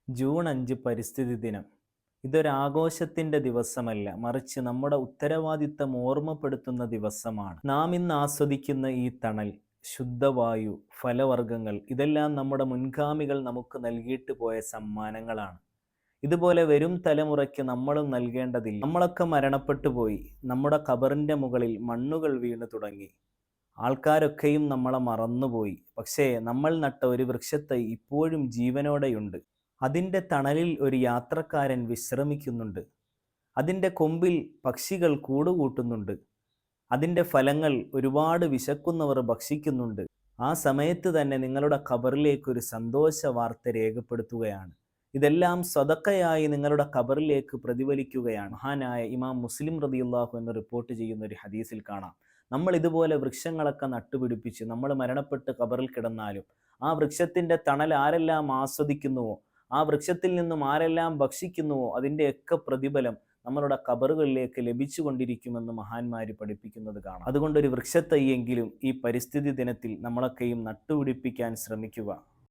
June 5 പരിസ്ഥിതി ദിനം. ഇതൊരാഘോഷത്തിൻ്റെ ദിവസമല്ല, മറിച്ച് നമ്മുടെ ഉത്തരവാദിത്തം ഓർമ്മപ്പെടുത്തുന്ന ദിവസമാണ്. നാം ഇന്ന് ആസ്വദിക്കുന്ന ഈ തണൽ, ശുദ്ധവായു, ഫലവർഗ്ഗങ്ങൾ ഇതെല്ലാം നമ്മുടെ മുൻഗാമികൾ നമുക്ക് നൽകിയിട്ട് പോയ സമ്മാനങ്ങളാണ്. ഇതുപോലെ വരും തലമുറയ്ക്ക് നമ്മളും നൽകേണ്ടതില്ല. നമ്മളൊക്കെ മരണപ്പെട്ടു പോയി. നമ്മുടെ ഖബറിൻ്റെ മുകളിൽ മണ്ണുകൾ വീണു തുടങ്ങി. ആൾക്കാരൊക്കെയും നമ്മളെ മറന്നുപോയി. പക്ഷേ നമ്മൾ നട്ട ഒരു വൃക്ഷത്തൈ ഇപ്പോഴും ജീവനോടെയുണ്ട്. അതിൻ്റെ തണലിൽ ഒരു യാത്രക്കാരൻ വിശ്രമിക്കുന്നുണ്ട്. അതിൻ്റെ കൊമ്പിൽ പക്ഷികൾ കൂടുകൂട്ടുന്നുണ്ട്. അതിൻ്റെ ഫലങ്ങൾ ഒരുപാട് വിശക്കുന്നവർ ഭക്ഷിക്കുന്നുണ്ട്. ആ സമയത്ത് തന്നെ നിങ്ങളുടെ ഖബറിലേക്ക് ഒരു സന്തോഷ വാർത്ത രേഖപ്പെടുത്തുകയാണ്. ഇതെല്ലാം സ്വതക്കയായി നിങ്ങളുടെ ഖബറിലേക്ക് പ്രതിഫലിക്കുകയാണ്. മഹാനായ ഇമാം മുസ്ലിം റളിയല്ലാഹു അൻഹു റിപ്പോർട്ട് ചെയ്യുന്ന ഒരു ഹദീസിൽ കാണാം, നമ്മൾ ഇതുപോലെ വൃക്ഷങ്ങളൊക്കെ നട്ടുപിടിപ്പിച്ച് നമ്മൾ മരണപ്പെട്ട് ഖബറിൽ കിടന്നാലും ആ വൃക്ഷത്തിൻ്റെ തണൽ ആരെല്ലാം ആസ്വദിക്കുന്നുവോ, ആ വൃക്ഷത്തിൽ നിന്നും ആരെല്ലാം ഭക്ഷിക്കുന്നുവോ, അതിൻ്റെയൊക്കെ പ്രതിഫലം നമ്മളുടെ ഖബറുകളിലേക്ക് ലഭിച്ചുകൊണ്ടിരിക്കുമെന്ന് മഹാന്മാർ പഠിപ്പിക്കുന്നത് കാണാം. അതുകൊണ്ടൊരു വൃക്ഷത്തൈയെങ്കിലും ഈ പരിസ്ഥിതി ദിനത്തിൽ നമ്മളൊക്കെയും നട്ടുപിടിപ്പിക്കാൻ ശ്രമിക്കുക.